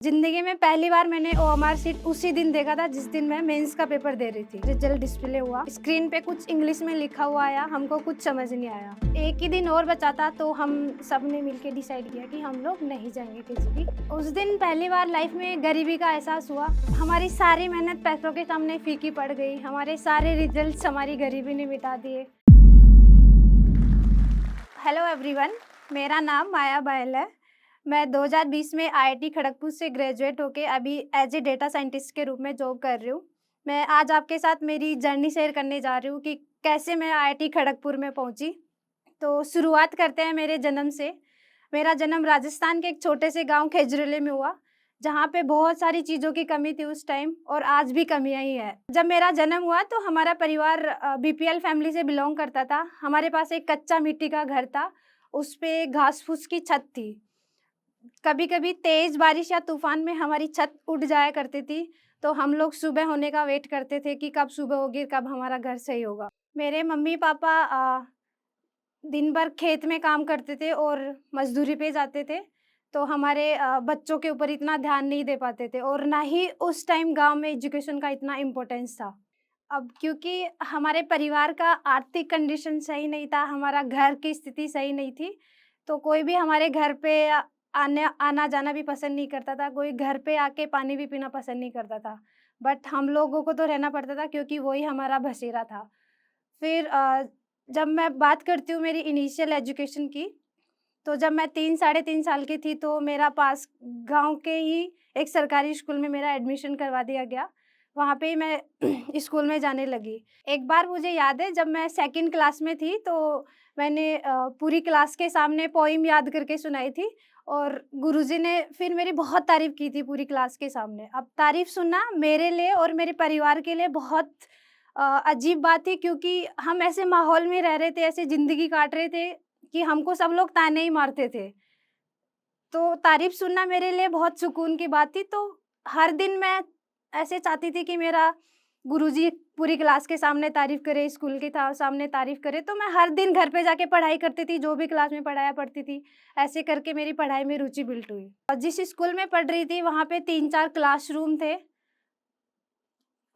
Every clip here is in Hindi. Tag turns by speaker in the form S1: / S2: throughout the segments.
S1: जिंदगी में पहली बार मैंने ओएमआर शीट उसी दिन देखा था जिस दिन मैं मेंस का पेपर दे रही थी। रिजल्ट डिस्प्ले हुआ, स्क्रीन पे कुछ इंग्लिश में लिखा हुआ आया, हमको कुछ समझ नहीं आया। एक ही दिन और बचा था तो हम सब ने मिलकर डिसाइड किया कि हम लोग नहीं जाएंगे किसी भी। उस दिन पहली बार लाइफ में गरीबी का एहसास हुआ। हमारी सारी मेहनत पैसों के सामने फीकी पड़ गई। हमारे सारे रिजल्ट हमारी गरीबी ने मिटा दिए। हेलो एवरीवन, मेरा नाम माया बायल है। मैं 2020 में आईआईटी खड़गपुर से ग्रेजुएट होके अभी एज ए डेटा साइंटिस्ट के रूप में जॉब कर रही हूँ। मैं आज आपके साथ मेरी जर्नी शेयर करने जा रही हूँ कि कैसे मैं आईआईटी खड़गपुर में पहुँची। तो शुरुआत करते हैं मेरे जन्म से। मेरा जन्म राजस्थान के एक छोटे से गांव खेजरेले में हुआ, जहाँ पे बहुत सारी चीज़ों की कमी थी उस टाइम, और आज भी कमियाँ ही है। जब मेरा जन्म हुआ तो हमारा परिवार बीपीएल फैमिली से बिलोंग करता था। हमारे पास एक कच्चा मिट्टी का घर था, उस पे घास फूस की छत थी। कभी कभी तेज बारिश या तूफान में हमारी छत उड़ जाया करती थी, तो हम लोग सुबह होने का वेट करते थे कि कब सुबह होगी, कब हमारा घर सही होगा। मेरे मम्मी पापा दिन भर खेत में काम करते थे और मजदूरी पे जाते थे, तो हमारे बच्चों के ऊपर इतना ध्यान नहीं दे पाते थे, और ना ही उस टाइम गांव में एजुकेशन का इतना इम्पोर्टेंस था। अब क्योंकि हमारे परिवार का आर्थिक कंडीशन सही नहीं था, हमारा घर की स्थिति सही नहीं थी, तो कोई भी हमारे घर पे आने आना जाना भी पसंद नहीं करता था। कोई घर पे आके पानी भी पीना पसंद नहीं करता था। बट हम लोगों को तो रहना पड़ता था क्योंकि वही हमारा बसेरा था। फिर जब मैं बात करती हूँ मेरी इनिशियल एजुकेशन की, तो जब मैं 3 साढ़े 3 साल की थी तो मेरा पास गाँव के ही एक सरकारी स्कूल में मेरा एडमिशन करवा दिया गया। वहाँ पे ही मैं स्कूल में जाने लगी। एक बार मुझे याद है, जब मैं सेकंड क्लास में थी तो मैंने पूरी क्लास के सामने पोएम याद करके सुनाई थी, और गुरुजी ने फिर मेरी बहुत तारीफ़ की थी पूरी क्लास के सामने। अब तारीफ़ सुनना मेरे लिए और मेरे परिवार के लिए बहुत अजीब बात थी, क्योंकि हम ऐसे माहौल में रह रहे थे, ऐसे ज़िंदगी काट रहे थे कि हमको सब लोग ताने ही मारते थे। तो तारीफ़ सुनना मेरे लिए बहुत सुकून की बात थी। तो हर दिन मैं ऐसे चाहती थी कि मेरा गुरुजी पूरी क्लास के सामने तारीफ़ करे, स्कूल के सामने तारीफ़ करे। तो मैं हर दिन घर पे जाके पढ़ाई करती थी, जो भी क्लास में पढ़ाया पढ़ती थी। ऐसे करके मेरी पढ़ाई में रुचि बिल्ट हुई। और जिस स्कूल में पढ़ रही थी वहाँ पे 3-4 क्लासरूम थे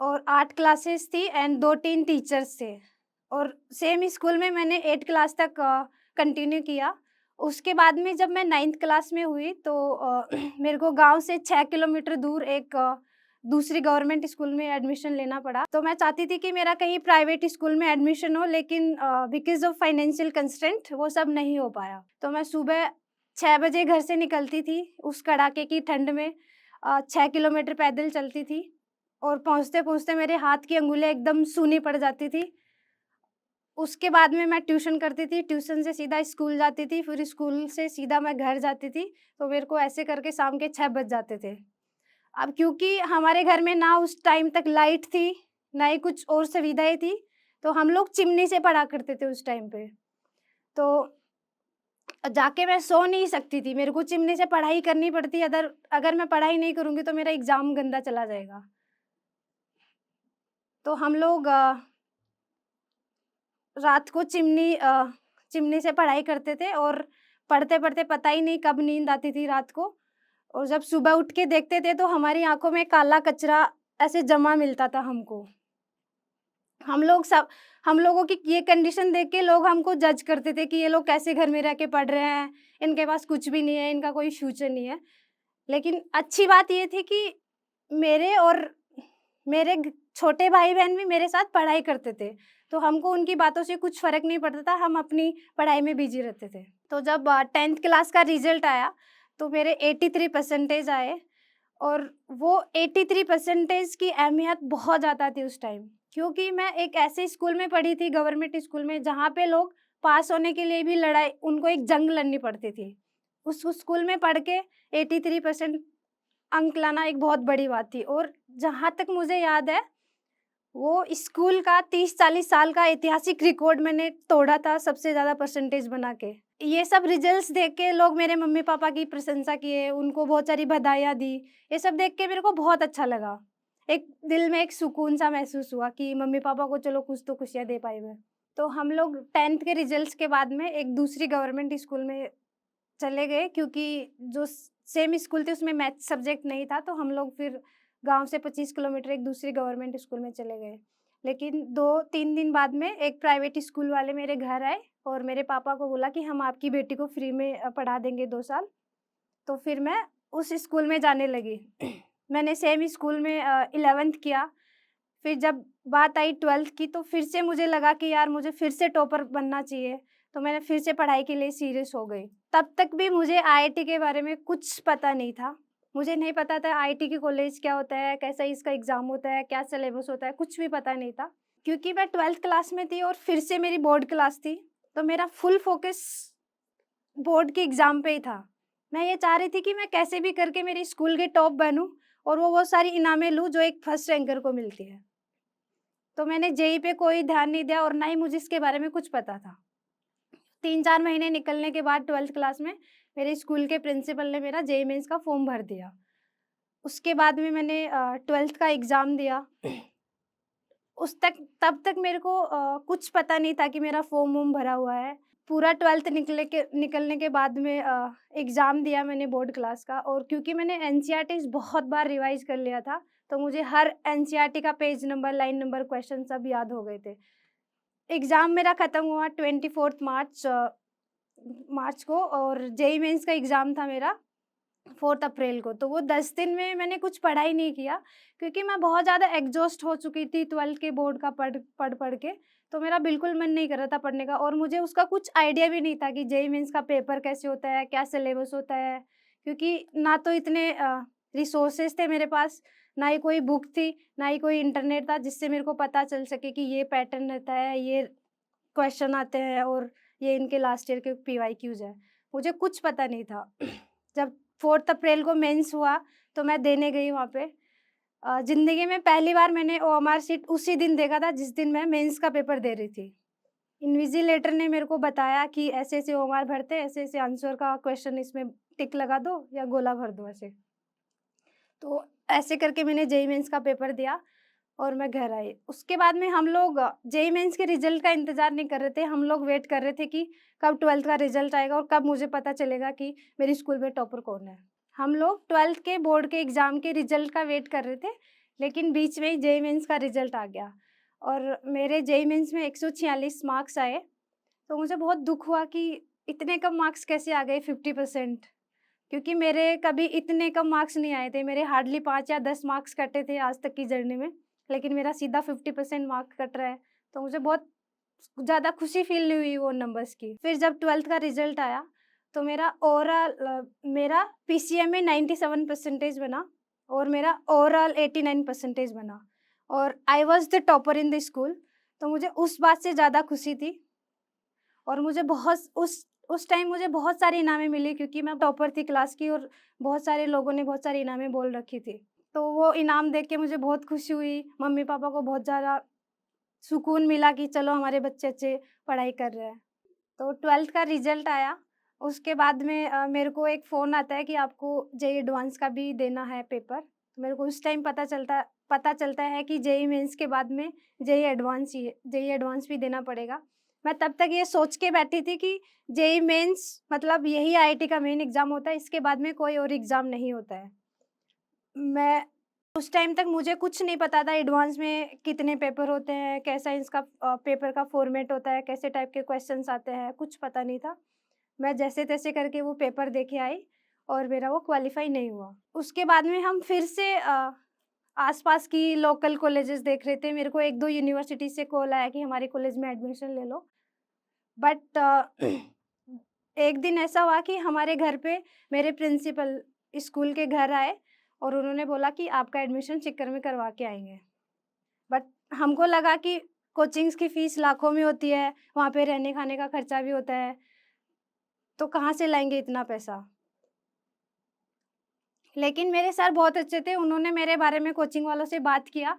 S1: और 8 क्लासेस थी एंड 2-3 टीचर्स थे। और सेम स्कूल में मैंने 8 क्लास तक कंटिन्यू किया। उसके बाद में जब मैं 9th क्लास में हुई तो मेरे को गाँव से 6 किलोमीटर दूर एक दूसरी गवर्नमेंट स्कूल में एडमिशन लेना पड़ा। तो मैं चाहती थी कि मेरा कहीं प्राइवेट स्कूल में एडमिशन हो, लेकिन बिकॉज़ ऑफ फाइनेंशियल कंस्ट्रेंट वो सब नहीं हो पाया। तो मैं सुबह 6 बजे घर से निकलती थी, उस कड़ाके की ठंड में 6 किलोमीटर पैदल चलती थी, और पहुँचते-पहुँचते मेरे हाथ की अंगुलियाँ एकदम सूनी पड़ जाती थी। उसके बाद में मैं ट्यूशन करती थी, ट्यूशन से सीधा स्कूल जाती थी, फिर स्कूल से सीधा मैं घर जाती थी, तो मेरे को ऐसे करके शाम के 6 बज जाते थे। अब क्योंकि हमारे घर में ना उस टाइम तक लाइट थी, ना ही कुछ और सुविधाएँ थी, तो हम लोग चिमनी से पढ़ा करते थे उस टाइम पे। तो जाके मैं सो नहीं सकती थी, मेरे को चिमनी से पढ़ाई करनी पड़ती, अदर अगर मैं पढ़ाई नहीं करूँगी तो मेरा एग्ज़ाम गंदा चला जाएगा। तो हम लोग रात को चिमनी से पढ़ाई करते थे, और पढ़ते-पढ़ते पता ही नहीं कब नींद आती थी रात को, और जब सुबह उठ के देखते थे तो हमारी आँखों में काला कचरा ऐसे जमा मिलता था हमको। हम लोगों की ये कंडीशन देख के लोग हमको जज करते थे कि ये लोग कैसे घर में रह के पढ़ रहे हैं, इनके पास कुछ भी नहीं है, इनका कोई फ्यूचर नहीं है। लेकिन अच्छी बात ये थी कि मेरे और मेरे छोटे भाई-बहन भी मेरे साथ पढ़ाई करते थे, तो हमको उनकी बातों से कुछ फ़र्क नहीं पड़ता था, हम अपनी पढ़ाई में बिज़ी रहते थे। तो जब 10th क्लास का रिज़ल्ट आया, तो मेरे 83 परसेंटेज आए, और वो 83 परसेंटेज की अहमियत बहुत ज़्यादा थी उस टाइम, क्योंकि मैं एक ऐसे स्कूल में पढ़ी थी, गवर्नमेंट स्कूल में, जहाँ पे लोग पास होने के लिए भी लड़ाई उनको एक जंग लड़नी पड़ती थी। उस स्कूल में पढ़ के 83% अंक लाना एक बहुत बड़ी बात थी, और जहाँ तक मुझे याद है, वो स्कूल का 30-40 साल का ऐतिहासिक रिकॉर्ड मैंने तोड़ा था सबसे ज़्यादा परसेंटेज बना के। ये सब रिजल्ट्स देख के लोग मेरे मम्मी-पापा की प्रशंसा किए, उनको बहुत सारी बधाइयाँ दी। ये सब देख के मेरे को बहुत अच्छा लगा। एक दिल में एक सुकून-सा महसूस हुआ कि मम्मी-पापा को चलो कुछ तो खुशियाँ दे पाई मैं। तो हम लोग 10th के रिजल्ट्स के बाद में एक दूसरी गवर्नमेंट स्कूल में चले गए, क्योंकि जो सेम स्कूल थी, उसमें मैथ सब्जेक्ट नहीं था, तो हम लोग फिर गाँव से 25 किलोमीटर एक दूसरी गवर्नमेंट स्कूल में चले गए। लेकिन 2-3 दिन बाद में एक प्राइवेट स्कूल वाले मेरे घर आए और मेरे पापा को बोला कि हम आपकी बेटी को फ्री में पढ़ा देंगे 2 साल। तो फिर मैं उस स्कूल में जाने लगी। मैंने सेम स्कूल में 11th किया। फिर जब बात आई 12th की, तो फिर से मुझे लगा कि यार मुझे फिर से टॉपर बनना चाहिए, तो मैंने फिर से पढ़ाई के लिए सीरियस हो गई। तब तक भी मुझे आईआईटी के बारे में कुछ पता नहीं था। मुझे नहीं पता था आईआईटी की कॉलेज क्या होता है, कैसा इसका एग्ज़ाम होता है, क्या सिलेबस होता है, कुछ भी पता नहीं था। क्योंकि मैं 12th क्लास में थी और फिर से मेरी बोर्ड क्लास थी, तो मेरा फुल फ़ोकस बोर्ड के एग्ज़ाम पे ही था। मैं ये चाह रही थी कि मैं कैसे भी करके मेरी स्कूल के टॉप बनूँ और वो सारी इनामें लूँ जो एक फर्स्ट रैंकर को मिलती है। तो मैंने जेईई पे कोई ध्यान नहीं दिया और ना ही मुझे इसके बारे में कुछ पता था। 3-4 महीने निकलने के बाद 12th क्लास में मेरे स्कूल के प्रिंसिपल ने मेरा जेईई मेंस का फॉर्म भर दिया। उसके बाद में मैंने 12th का एग्ज़ाम दिया। तब तक मेरे को कुछ पता नहीं था कि मेरा फॉर्म-वॉर्म भरा हुआ है। पूरा 12th निकलने के बाद में एग्ज़ाम दिया मैंने बोर्ड क्लास का, और क्योंकि मैंने एनसीईआरटीज़ बहुत बार रिवाइज़ कर लिया था, तो मुझे हर एनसीईआरटी का page number, line number, question सब याद हो गए थे। एग्ज़ाम मेरा ख़त्म हुआ 24th मार्च को, और जेईई मेंस का एग्ज़ाम था मेरा 4th अप्रैल को। तो वो 10 दिन में मैंने कुछ पढ़ा ही नहीं किया, क्योंकि मैं बहुत ज़्यादा एग्ज़ॉस्ट हो चुकी थी 12th के बोर्ड का पढ़ के। तो मेरा बिल्कुल मन नहीं कर रहा था पढ़ने का, और मुझे उसका कुछ आइडिया भी नहीं था कि जेईई मेंस का पेपर कैसे होता है, क्या सिलेबस होता है। क्योंकि ना तो इतने रिसोर्सेज़ थे मेरे पास, ना ही कोई बुक थी, ना ही कोई इंटरनेट था जिससे मेरे को पता चल सके कि ये पैटर्न रहता है, ये क्वेश्चन आते हैं और ये इनके लास्ट ईयर के पीवाईक्यूज़ हैं। मुझे कुछ पता नहीं था। जब 4th अप्रैल को मेंस हुआ, तो मैं देने गई वहाँ पे। ज़िंदगी में पहली बार मैंने ओएमआर शीट उसी दिन देखा था जिस दिन मैं मेंस का पेपर दे रही थी। इन्विजिलेटर ने मेरे को बताया कि ऐसे-ऐसे ओएमआर भरते हैं, ऐसे-ऐसे आंसर का क्वेश्चन इसमें टिक लगा दो या गोला भर दो ऐसे। तो ऐसे करके मैंने जेईई मेंस का पेपर दिया और मैं घर आई। उसके बाद में हम लोग जेईई मेंस के रिज़ल्ट का इंतज़ार नहीं कर रहे थे, हम लोग वेट कर रहे थे कि कब 12th का रिज़ल्ट आएगा और कब मुझे पता चलेगा कि मेरी स्कूल में टॉपर कौन है। हम लोग 12th के बोर्ड के एग्ज़ाम के रिज़ल्ट का वेट कर रहे थे, लेकिन बीच में ही जेईई मेंस का रिज़ल्ट आ गया और मेरे जेईई मेंस में 146 मार्क्स आए। तो मुझे बहुत दुःख हुआ कि इतने कम मार्क्स कैसे आ गए, 50%। क्योंकि मेरे कभी इतने कम मार्क्स नहीं आए थे, मेरे हार्डली 5 या 10 मार्क्स कटे थे आज तक की जर्नी में, लेकिन मेरा सीधा 50% मार्क कट रहा है, तो मुझे बहुत ज़्यादा खुशी फ़ील नहीं हुई वो नंबर्स की। फिर जब 12th का रिज़ल्ट आया, तो मेरा पीसीएम में 97 परसेंटेज बना और मेरा ओवरऑल 89 परसेंटेज बना, और I was the topper in the school. तो मुझे उस बात से ज़्यादा खुशी थी, और मुझे बहुत उस टाइम मुझे बहुत सारी इनामें मिली, क्योंकि मैं टॉपर थी क्लास की और बहुत सारे लोगों ने बहुत सारी इनामें बोल रखी थी। तो वो इनाम देख के मुझे बहुत खुशी हुई, मम्मी-पापा को बहुत ज़्यादा सुकून मिला कि चलो हमारे बच्चे अच्छे पढ़ाई कर रहे हैं। तो 12th का रिज़ल्ट आया, उसके बाद में मेरे को एक फ़ोन आता है कि आपको जेईई एडवांस का भी देना है पेपर। तो मेरे को उस टाइम पता चलता है कि जेईई मेंस के बाद में जेईई एडवांस भी देना पड़ेगा। मैं तब तक ये सोच के बैठी थी कि जेईई मेंस मतलब यही आईआईटी का मेन एग्ज़ाम होता है, इसके बाद में कोई और एग्ज़ाम नहीं होता है। मैं उस टाइम तक मुझे कुछ नहीं पता था एडवांस में कितने पेपर होते हैं, कैसा इसका पेपर का फ़ॉर्मेट होता है, कैसे टाइप के क्वेश्चन्स आते हैं, कुछ पता नहीं था। मैं जैसे-तैसे करके वो पेपर दे के आई और मेरा वो क्वालीफाई नहीं हुआ। उसके बाद में हम फिर से आस-पास की लोकल कॉलेजेस देख रहे थे। मेरे को 1-2 यूनिवर्सिटी से कॉल आया कि हमारे कॉलेज में एडमिशन ले लो। बट एक दिन ऐसा हुआ कि हमारे घर पे मेरे प्रिंसिपल स्कूल के घर आए और उन्होंने बोला कि आपका एडमिशन चिक्कर में करवा के आएँगे। बट हमको लगा कि कोचिंग्स की फ़ीस लाखों में होती है, वहाँ पे रहने-खाने का खर्चा भी होता है, तो कहाँ से लाएँगे इतना पैसा? लेकिन मेरे सर बहुत अच्छे थे, उन्होंने मेरे बारे में कोचिंग वालों से बात किया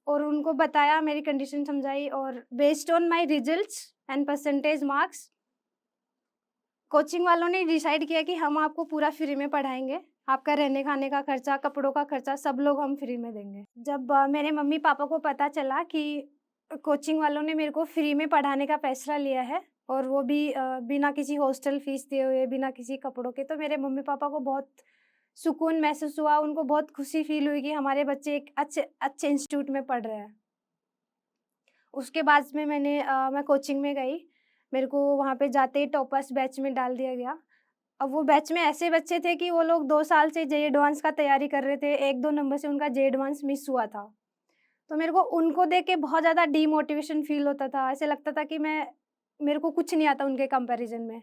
S1: और उनको बताया, मेरी कंडीशन समझाई, और based on my results and percentage marks, coaching वालों ने डिसाइड किया कि हम आपको पूरा फ्री में पढ़ाएँगे। आपका रहने-खाने का खर्चा, कपड़ों का खर्चा सब लोग हम फ्री में देंगे। जब मेरे मम्मी-पापा को पता चला कि कोचिंग वालों ने मेरे को फ्री में पढ़ाने का फैसला लिया है, और वो भी बिना किसी हॉस्टल फ़ीस दिए हुए, बिना किसी कपड़ों के। तो मेरे मम्मी-पापा को बहुत सुकून महसूस हुआ, उनको बहुत खुशी फ़ील हुई कि हमारे बच्चे एक अच्छे अच्छे इंस्टीट्यूट में पढ़ रहे हैं। उसके बाद में मैं कोचिंग में गई। मेरे को वहाँ पे जाते ही टॉपर्स बैच में डाल दिया गया। अब वो बैच में ऐसे बच्चे थे कि वो लोग 2 साल से जेईई एडवांस का तैयारी कर रहे थे, 1-2 नंबर से उनका जेईई एडवांस मिस हुआ था। तो मेरे को उनको देख के बहुत ज़्यादा डीमोटिवेशन फ़ील होता था, ऐसे लगता था कि मेरे को कुछ नहीं आता उनके कंपैरिज़न में।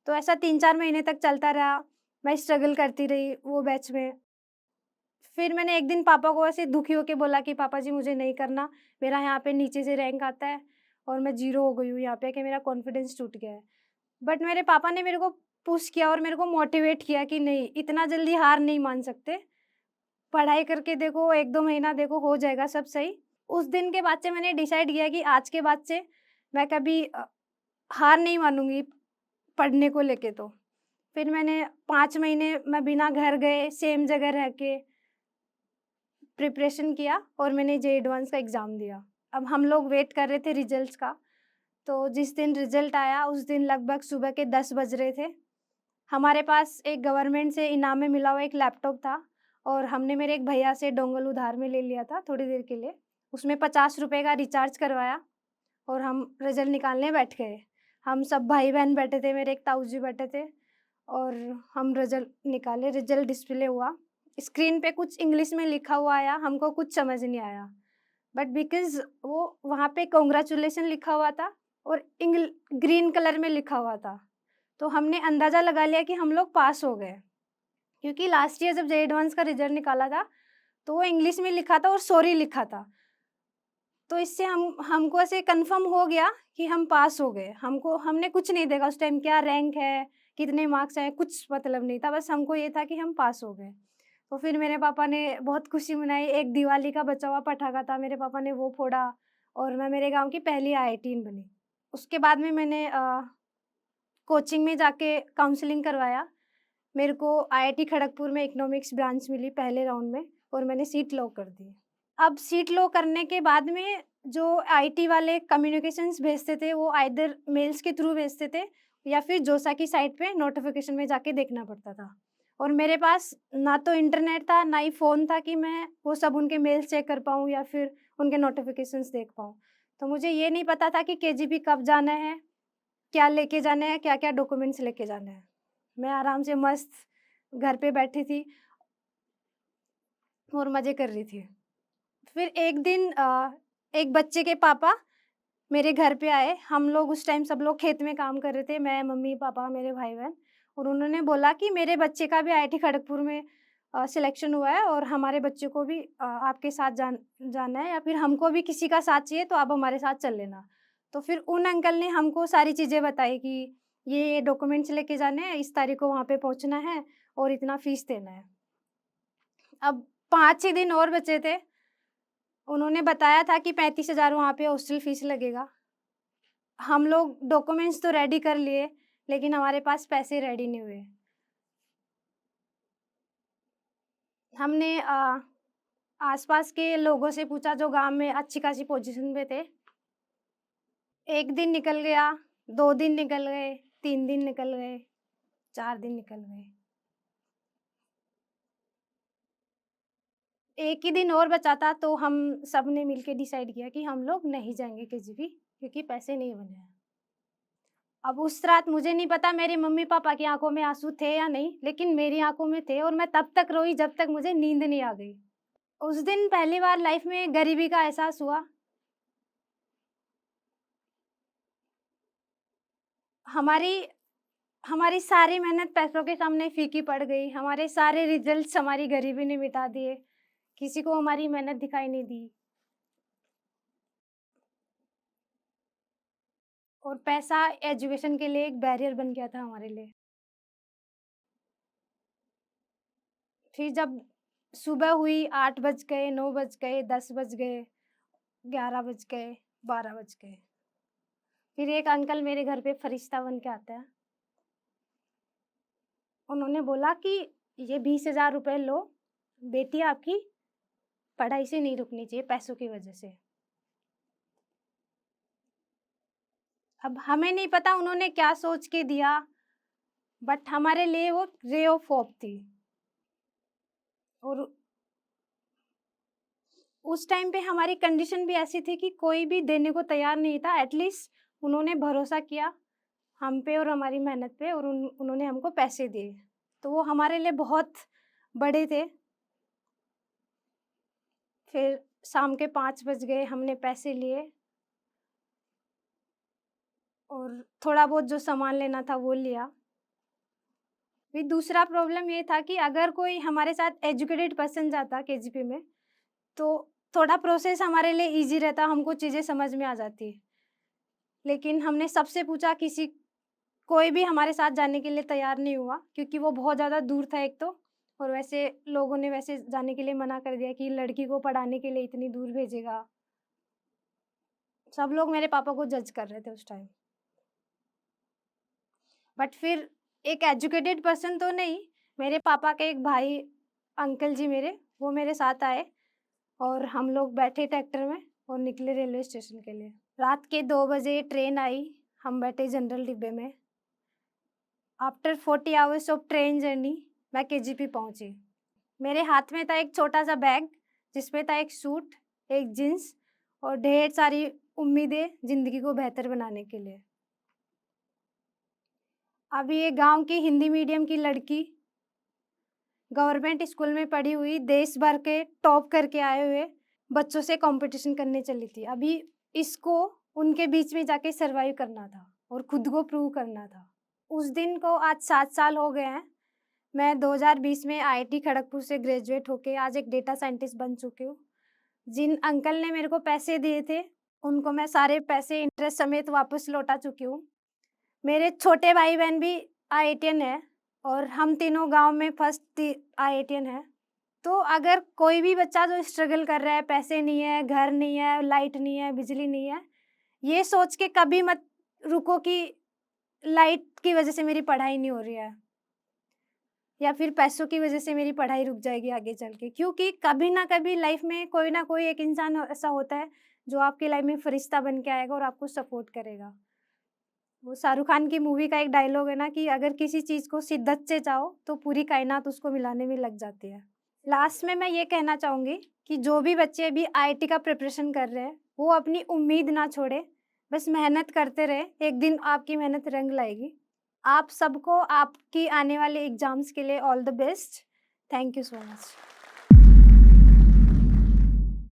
S1: तो ऐसा 3-4 महीने तक चलता रहा, मैं स्ट्रगल करती रही वो बैच में। फिर मैंने एक दिन पापा को ऐसे दुखी होके बोला कि पापा जी मुझे नहीं करना, मेरा यहाँ पे नीचे से रैंक आता है और मैं ज़ीरो हो गई हूँ यहाँ पे कि मेरा कॉन्फिडेंस टूट गया है। बट मेरे पापा ने मेरे को पुश किया और मेरे को मोटिवेट किया कि नहीं, इतना जल्दी हार नहीं मान सकते, पढ़ाई करके देखो, 1-2 महीना देखो हो जाएगा सब सही। उस दिन के बाद से मैंने डिसाइड किया कि आज के बाद से मैं कभी हार नहीं मानूँगी पढ़ने को लेके तो। फिर मैंने 5 महीने मैं बिना घर गए सेम जगह रह के प्रिपरेशन किया और मैंने जेईई एडवांस का एग्ज़ाम दिया। अब हम लोग वेट कर रहे थे रिज़ल्ट्स का, तो जिस दिन रिज़ल्ट आया उस दिन लगभग सुबह के 10 बज रहे थे। हमारे पास एक गवर्नमेंट से इनाम में मिला हुआ एक लैपटॉप था और हमने मेरे एक भैया से डोंगल उधार में ले लिया था थोड़ी देर के लिए। उसमें ₹50 का रिचार्ज करवाया और हम रिज़ल्ट निकालने बैठ गए। हम सब भाई-बहन बैठे थे, मेरे एक ताऊ जी बैठे थे और हम रिज़ल्ट निकाले, रिज़ल्ट डिस्प्ले हुआ। स्क्रीन पे कुछ इंग्लिश में लिखा हुआ आया, हमको कुछ समझ नहीं आया। बट बिकॉज़ वो वहाँ पे कांग्रेचुलेशन लिखा हुआ था और ग्रीन कलर में लिखा हुआ था, तो हमने अंदाज़ा लगा लिया कि हम लोग पास हो गए। क्योंकि लास्ट ईयर जब जेईई एडवांस का रिज़ल्ट निकाला था, तो वो इंग्लिश में लिखा था और सॉरी लिखा था। तो इससे हमको ऐसे कन्फर्म हो गया कि हम पास हो गए। हमने कुछ नहीं देखा उस टाइम क्या रैंक है, कितने मार्क्स आए, कुछ मतलब नहीं था, बस हमको ये था कि हम पास हो गए। तो फिर मेरे पापा ने बहुत खुशी मनाई, एक दिवाली का बचा हुआ पटाखा था, मेरे पापा ने वो फोड़ा और मैं मेरे गाँव की पहली आईआईटीन बनी। उसके बाद में मैंने कोचिंग में जाके काउंसलिंग करवाया। मेरे को आईआईटी खड़गपुर में इकोनॉमिक्स ब्रांच मिली पहले राउंड में और मैंने सीट लॉक कर दी। अब सीट लॉक करने के बाद में जो आईटी वाले कम्युनिकेशंस भेजते थे, वो आइदर मेल्स के थ्रू भेजते थे या फिर जोसा की साइट पे नोटिफ़िकेशन में जाके देखना पड़ता था। और मेरे पास ना तो इंटरनेट था, ना ही फ़ोन था कि मैं वो सब उनके मेल्स चेक कर पाऊँ या फिर उनके नोटिफ़िकेशंस देख पाऊँ। तो मुझे ये नहीं पता था कि केजीपी कब जाना है, क्या लेके जाना है, क्या-क्या डॉक्यूमेंट्स लेके जाने हैं। मैं आराम से मस्त घर पे बैठी थी और मज़े कर रही थी। फिर एक दिन एक बच्चे के पापा मेरे घर पे आए। हम लोग उस टाइम सब लोग खेत में काम कर रहे थे, मैं, मम्मी, पापा, मेरे भाई-बहन और उन्होंने बोला कि मेरे बच्चे का भी आईआईटी खड़गपुर में सिलेक्शन हुआ है और हमारे बच्चे को भी आपके साथ जाना है या फिर हमको भी किसी का साथ चाहिए तो आप हमारे साथ चल लेना। तो फिर उन अंकल ने हमको सारी चीज़ें बताई कि ये डॉक्यूमेंट्स लेके जाने हैं, इस तारीख को वहाँ पे पहुँचना है और इतना फ़ीस देना है। अब 5-6 दिन और बचे थे। उन्होंने बताया था कि 35,000 वहाँ पे हॉस्टल फ़ीस लगेगा। हम लोग डॉक्यूमेंट्स तो रेडी कर लिए, लेकिन हमारे पास पैसे रेडी नहीं हुए। हमने आस-पास के लोगों से पूछा जो गाँव में अच्छी-खासी पोज़ीशन पे थे। 1 दिन निकल गया, 2 दिन निकल गए, 3 दिन निकल गए, 4 दिन निकल गए। 1 ही दिन और बचा था तो हम सबने मिलके डिसाइड किया कि हम लोग नहीं जाएँगे केजीपी क्योंकि पैसे नहीं बने हैं। अब उस रात मुझे नहीं पता मेरे मम्मी-पापा की आँखों में आँसू थे या नहीं, लेकिन मेरी आँखों में थे और मैं तब तक रोई जब तक मुझे नींद नहीं आ गई। उस दिन पहली बार लाइफ़ में गरीबी का एहसास हुआ। हमारी हमारी सारी मेहनत पैसों के सामने फीकी पड़ गई। हमारे सारे रिज़ल्ट्स हमारी गरीबी ने मिटा दिए। किसी को हमारी मेहनत दिखाई नहीं दी और पैसा एजुकेशन के लिए एक बैरियर बन गया था हमारे लिए। फिर जब सुबह हुई 8 बज गए, 9 बज गए, 10 बज गए, 11 बज गए, 12 बज गए। फिर एक अंकल मेरे घर पे फरिश्ता बन के आता है। उन्होंने बोला कि ये 20,000 रुपए लो, बेटी आपकी पढ़ाई से नहीं रुकनी चाहिए पैसों की वजह से। अब हमें नहीं पता उन्होंने क्या सोच के दिया, बट हमारे लिए वो रे ऑफ होप थी। और उस टाइम पे हमारी कंडीशन भी ऐसी थी कि कोई भी देने को तैयार नहीं था। एटलीस्ट उन्होंने भरोसा किया हम पे और हमारी मेहनत पे, और उन्होंने हमको पैसे दिए। तो वो हमारे लिए बहुत बड़े थे। फिर शाम के 5 बज गए, हमने पैसे लिए और थोड़ा बहुत जो सामान लेना था वो लिया। फिर दूसरा प्रॉब्लम ये था कि अगर कोई हमारे साथ एजुकेटेड पर्सन जाता केजीपी में, तो थोड़ा प्रोसेस हमारे लिए ईज़ी रहता, हमको चीज़ें समझ में आ जाती। लेकिन हमने सबसे पूछा, कोई भी हमारे साथ जाने के लिए तैयार नहीं हुआ, क्योंकि वो बहुत ज़्यादा दूर था एक तो, और वैसे लोगों ने वैसे जाने के लिए मना कर दिया कि लड़की को पढ़ाने के लिए इतनी दूर भेजेगा। सब लोग मेरे पापा को जज कर रहे थे उस टाइम। बट फिर एक एजुकेटेड पर्सन तो नहीं, मेरे पापा के एक भाई, अंकल जी मेरे, वो मेरे साथ आए और हम लोग बैठे ट्रैक्टर में और निकले रेलवे स्टेशन के लिए। रात के 2 बजे ट्रेन आई, हम बैठे जनरल डिब्बे में। After 40 hours of train journey मैं केजीपी पहुंची। मेरे हाथ में था एक छोटा सा बैग, जिसमें था एक सूट, एक जीन्स और ढेर सारी उम्मीदें ज़िंदगी को बेहतर बनाने के लिए। अभी ये गांव की हिंदी मीडियम की लड़की, गवर्नमेंट स्कूल में पढ़ी हुई, देश भर के टॉप करके आए हुए बच्चों से कंपटीशन करने चली थी। अभी इसको उनके बीच में जाके सर्वाइव करना था और खुद को प्रूव करना था। उस दिन को आज 7 साल हो गए हैं। मैं 2020 में आईआईटी खड़गपुर से ग्रेजुएट होके आज एक डेटा साइंटिस्ट बन चुकी हूँ। जिन अंकल ने मेरे को पैसे दिए थे, उनको मैं सारे पैसे इंटरेस्ट समेत वापस लौटा चुकी हूँ। मेरे छोटे भाई-बहन भी आईआईटीएन हैं और हम तीनों गाँव में फर्स्ट आईआईटीएन हैं। तो अगर कोई भी बच्चा जो स्ट्रगल कर रहा है, पैसे नहीं है, घर नहीं है, लाइट नहीं है, बिजली नहीं है, ये सोच के कभी मत रुको कि लाइट की वजह से मेरी पढ़ाई नहीं हो रही है, या फिर पैसों की वजह से मेरी पढ़ाई रुक जाएगी आगे चल के। क्योंकि कभी ना कभी लाइफ में कोई ना कोई एक इंसान ऐसा होता है, जो आपकी लाइफ में फरिश्ता बन के आएगा और आपको सपोर्ट करेगा। वो शाहरुख खान की मूवी का एक डायलॉग है ना कि अगर किसी चीज़ को शिद्दत से चाहो, तो पूरी कायनात उसको मिलाने में लग जाती है। लास्ट में मैं ये कहना चाहूँगी कि जो भी बच्चे अभी आईआईटी का प्रिपरेशन कर रहे हैं, वो अपनी उम्मीद ना छोड़ें, बस मेहनत करते रहें, एक दिन आपकी मेहनत रंग लाएगी। आप सबको आपकी आने वाले एग्ज़ाम्स के लिए all the best. Thank you so much.